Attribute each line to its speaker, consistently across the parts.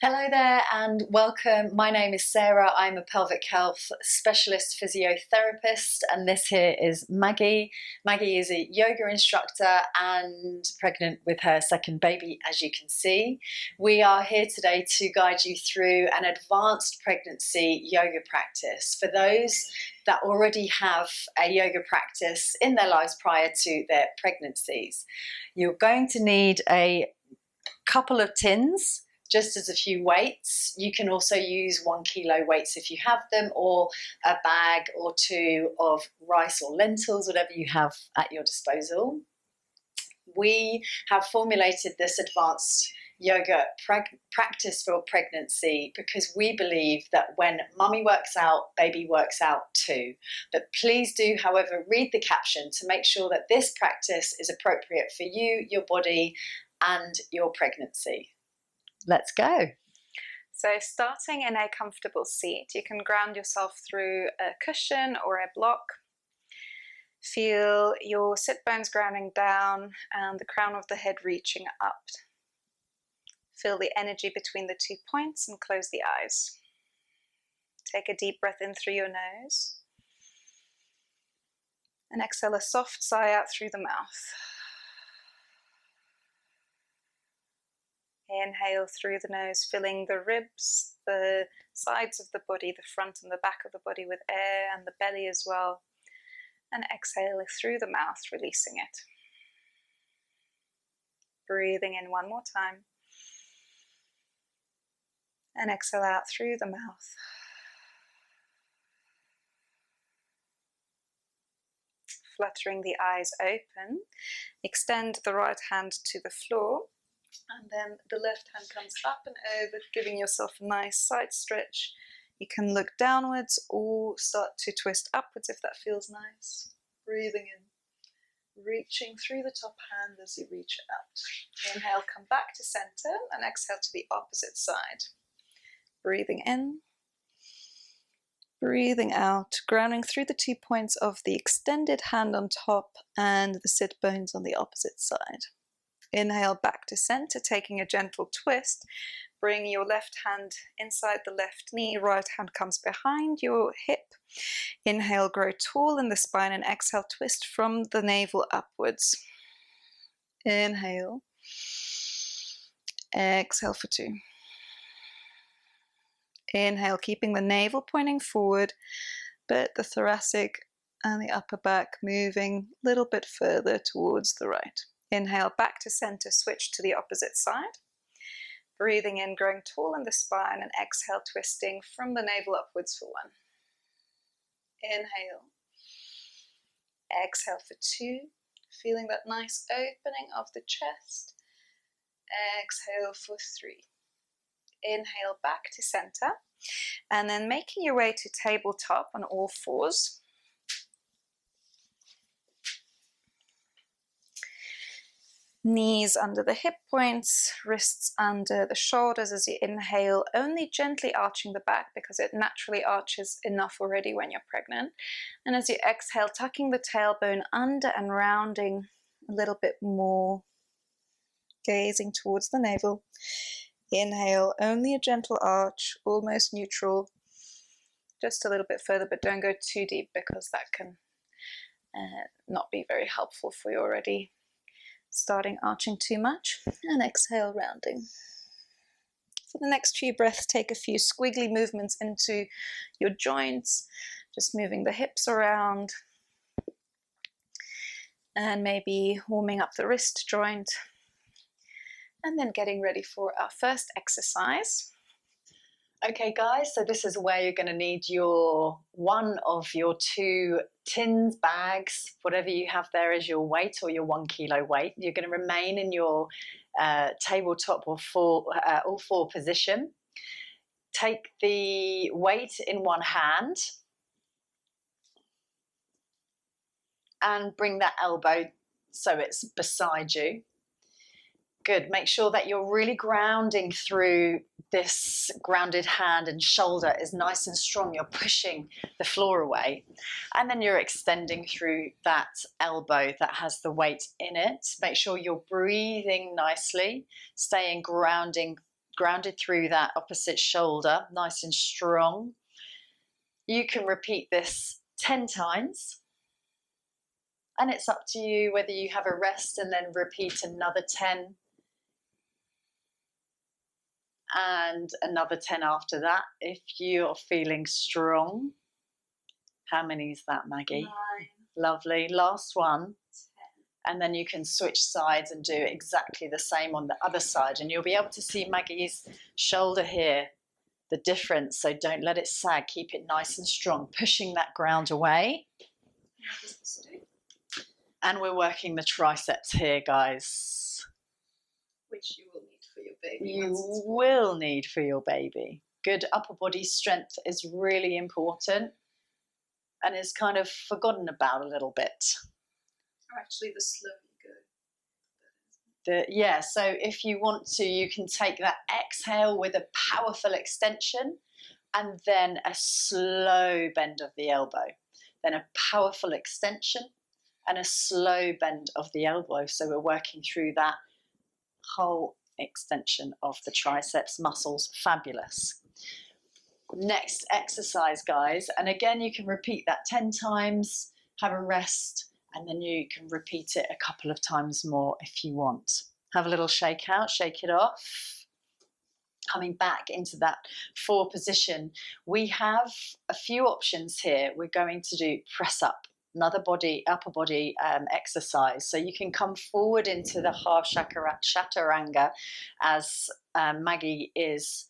Speaker 1: Hello there and welcome. My name is Sarah. I'm a pelvic health specialist physiotherapist, and this here is Maggie. Maggie is a yoga instructor and pregnant with her second baby, as you can see. We are here today to guide you through an advanced pregnancy yoga practice for those that already have a yoga practice in their lives prior to their pregnancies. You're going to need a couple of tins just as a few weights. You can also use 1 kilo weights if you have them, or a bag or two of rice or lentils, whatever you have at your disposal. We have formulated this advanced yoga practice for pregnancy because we believe that when mummy works out, baby works out too. But please do, however, read the caption to make sure that this practice is appropriate for you, your body, and your pregnancy. Let's go.
Speaker 2: So starting in a comfortable seat, you can ground yourself through a cushion or a block. Feel your sit bones grounding down and the crown of the head reaching up. Feel the energy between the 2 points and close the eyes. Take a deep breath in through your nose and exhale a soft sigh out through the mouth. Inhale through the nose, filling the ribs, the sides of the body, the front and the back of the body with air, and the belly as well. And exhale through the mouth, releasing it. Breathing in one more time. And exhale out through the mouth. Fluttering the eyes open, extend the right hand to the floor. And then the left hand comes up and over, giving yourself a nice side stretch. You can look downwards or start to twist upwards if that feels nice. Breathing in, reaching through the top hand as you reach out. Inhale, come back to center, and exhale to the opposite side. Breathing in, breathing out, grounding through the 2 points of the extended hand on top and the sit bones on the opposite side. Inhale back to center, taking a gentle twist. Bring your left hand inside the left knee, right hand comes behind your hip. Inhale, grow tall in the spine, and exhale, twist from the navel upwards. Inhale. Exhale for 2. Inhale, keeping the navel pointing forward, but the thoracic and the upper back moving a little bit further towards the right. Inhale back to center, switch to the opposite side. Breathing in, growing tall in the spine, and exhale, twisting from the navel upwards for 1. Inhale. Exhale for 2. Feeling that nice opening of the chest. Exhale for 3. Inhale back to center. And then making your way to tabletop on all fours. Knees under the hip points, wrists under the shoulders as you inhale, only gently arching the back because it naturally arches enough already when you're pregnant. And as you exhale, tucking the tailbone under and rounding a little bit more, gazing towards the navel. Inhale, only a gentle arch, almost neutral, just a little bit further, but don't go too deep because that can not be very helpful for you already. Starting arching too much, and exhale, rounding. For the next few breaths, take a few squiggly movements into your joints, just moving the hips around, and maybe warming up the wrist joint, and then getting ready for our first exercise.
Speaker 1: Okay guys, so this is where you're going to need one of your 2 tins, bags, whatever you have there as your weight or your 1 kilo weight. You're going to remain in your tabletop or all four position. Take the weight in one hand and bring that elbow so it's beside you. Good. Make sure that you're really grounding through this grounded hand, and shoulder is nice and strong. You're pushing the floor away. And then you're extending through that elbow that has the weight in it. Make sure you're breathing nicely, staying grounding grounded through that opposite shoulder, nice and strong. You can repeat this 10 times. And it's up to you whether you have a rest and then repeat another 10 and another 10 after that if you're feeling strong. How many is that, Maggie?
Speaker 2: 9.
Speaker 1: Lovely. Last one. 10. And then you can switch sides and do exactly the same on the other side. And you'll be able to see Maggie's shoulder here, the difference. So don't let it sag. Keep it nice and strong, pushing that ground away.
Speaker 2: What does this do?
Speaker 1: And we're working the triceps here, guys.
Speaker 2: Which you will need for your baby.
Speaker 1: You will need for your baby. Good upper body strength is really important and is kind of forgotten about a little bit.
Speaker 2: Actually, the slower you go.
Speaker 1: Yeah, so if you want to, you can take that exhale with a powerful extension and then a slow bend of the elbow. Then a powerful extension and a slow bend of the elbow. So we're working through that whole extension of the triceps muscles. Fabulous. Next exercise, guys. And again, you can repeat that 10 times, have a rest, and then you can repeat it a couple of times more if you want. Have a little shake out, shake it off. Coming back into that 4 position, we have a few options here. We're going to do press up, another upper body exercise. So you can come forward into the half chaturanga as Maggie is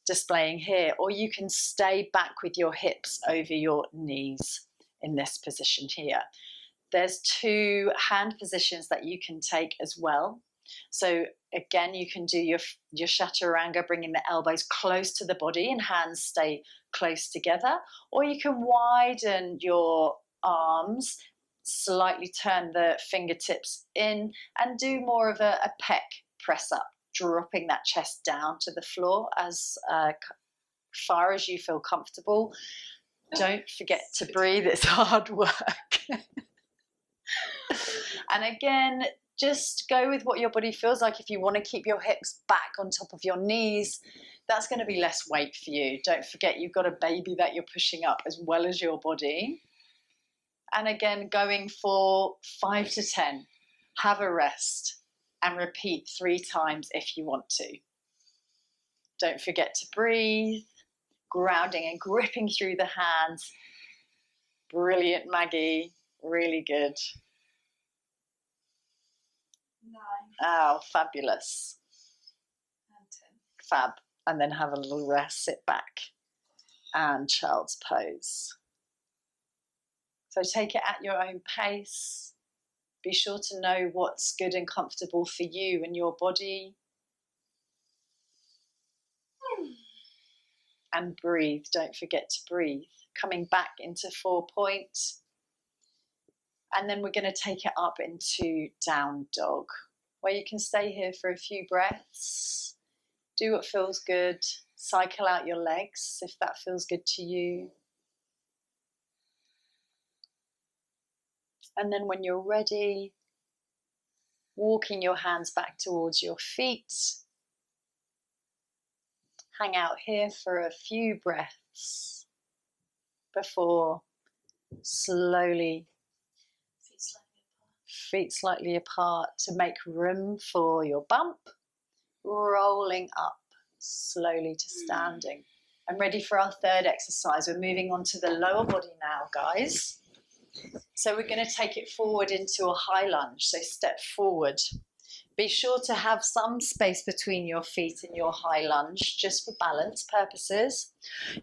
Speaker 1: displaying here, or you can stay back with your hips over your knees in this position here. There's 2 hand positions that you can take as well. So again, you can do your chaturanga, bringing the elbows close to the body and hands stay close together, or you can widen your arms, slightly turn the fingertips in and do more of a pec press up, dropping that chest down to the floor as far as you feel comfortable. Don't forget to breathe, it's hard work. And again, just go with what your body feels like. If you want to keep your hips back on top of your knees, that's going to be less weight for you. Don't forget you've got a baby that you're pushing up as well as your body. And again, going for 5 to 10. Have a rest and repeat 3 times if you want to. Don't forget to breathe, grounding and gripping through the hands. Brilliant, Maggie. Really good.
Speaker 2: 9.
Speaker 1: Oh, fabulous.
Speaker 2: And 10.
Speaker 1: Fab. And then have a little rest, sit back and child's pose. So take it at your own pace. Be sure to know what's good and comfortable for you and your body. And breathe. Don't forget to breathe. Coming back into 4 points. And then we're going to take it up into down dog, where you can stay here for a few breaths. Do what feels good. Cycle out your legs if that feels good to you. And then when you're ready, walking your hands back towards your feet. Hang out here for a few breaths before slowly, feet slightly apart to make room for your bump, rolling up slowly to standing. And ready for our 3rd exercise. We're moving on to the lower body now, guys. So we're going to take it forward into a high lunge. So step forward. Be sure to have some space between your feet in your high lunge, just for balance purposes.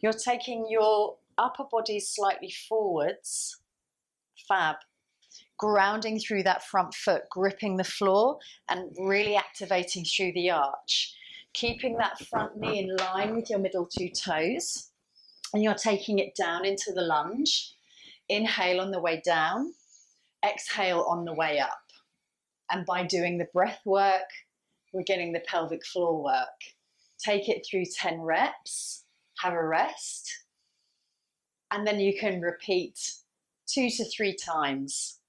Speaker 1: You're taking your upper body slightly forwards. Fab. Grounding through that front foot, gripping the floor and really activating through the arch. Keeping that front knee in line with your middle 2 toes. And you're taking it down into the lunge. Inhale on the way down, exhale on the way up. And by doing the breath work, we're getting the pelvic floor work. Take it through 10 reps, have a rest, and then you can repeat 2 to 3 times.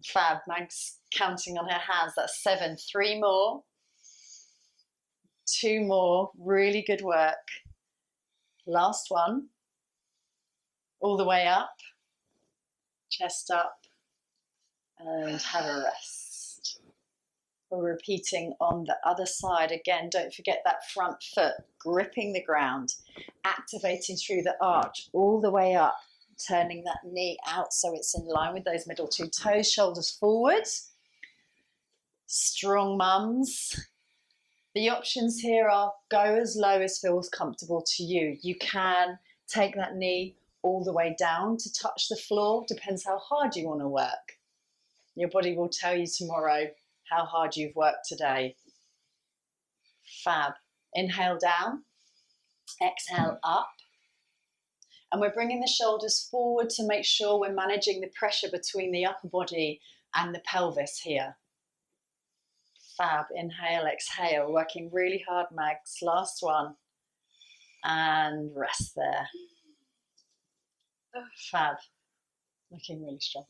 Speaker 1: Fab, Mag's counting on her hands, that's 7, 3 more. 2 more. Really good work. Last one. All the way up. Chest up. And have a rest. We're repeating on the other side. Again, don't forget that front foot gripping the ground, activating through the arch all the way up, turning that knee out so it's in line with those middle 2 toes, shoulders forward. Strong mums. The options here are go as low as feels comfortable to you. You can take that knee all the way down to touch the floor, depends how hard you want to work. Your body will tell you tomorrow how hard you've worked today. Fab. Inhale down, exhale up. And we're bringing the shoulders forward to make sure we're managing the pressure between the upper body and the pelvis here. Fab. Inhale, exhale. Working really hard, Mags. Last one. And rest there. Fab. Looking really strong.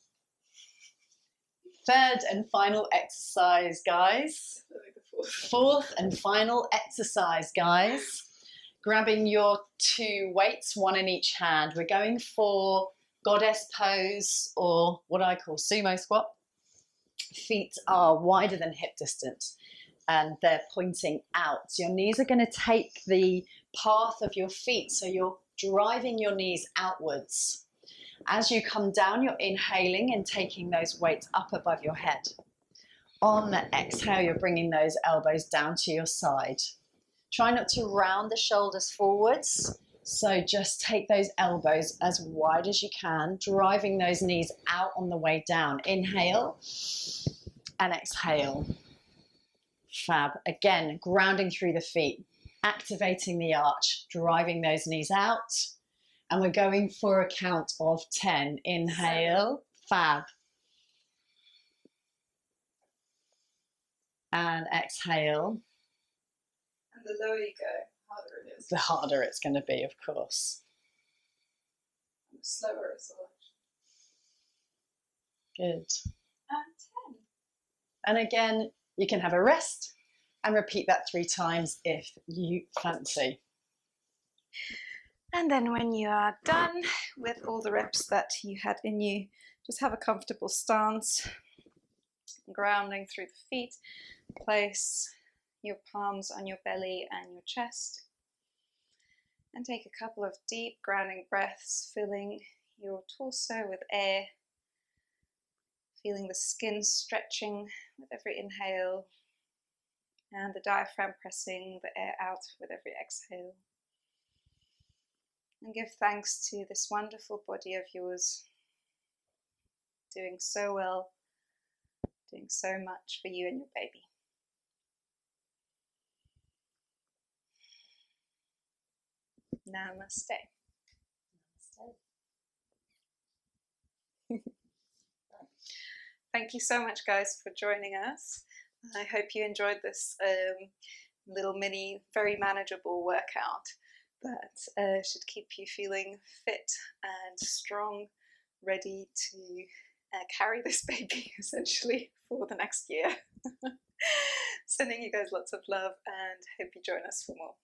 Speaker 1: Third and final exercise, guys. Fourth and final exercise, guys. Grabbing your 2 weights, 1 in each hand. We're going for goddess pose, or what I call sumo squat. Feet are wider than hip distance and they're pointing out. Your knees are going to take the path of your feet, so you're driving your knees outwards. As you come down, you're inhaling and taking those weights up above your head. On the exhale, you're bringing those elbows down to your side. Try not to round the shoulders forwards. So just take those elbows as wide as you can, driving those knees out on the way down. Inhale and exhale. Fab. Again, grounding through the feet, activating the arch, driving those knees out. And we're going for a count of 10. Inhale, fab. And exhale.
Speaker 2: And the lower you go, harder it is.
Speaker 1: The harder it's going to be, of course.
Speaker 2: And the slower as well.
Speaker 1: Good.
Speaker 2: And 10.
Speaker 1: And again, you can have a rest and repeat that 3 times if you fancy.
Speaker 2: And then when you are done with all the reps that you had in you, just have a comfortable stance, grounding through the feet. Place your palms on your belly and your chest. And take a couple of deep grounding breaths, filling your torso with air, feeling the skin stretching with every inhale, and the diaphragm pressing the air out with every exhale. And give thanks to this wonderful body of yours, doing so well, doing so much for you and your baby. Namaste. Namaste. Thank you so much, guys, for joining us. I hope you enjoyed this little mini, very manageable workout that should keep you feeling fit and strong, ready to carry this baby essentially for the next year. Sending you guys lots of love and hope you join us for more.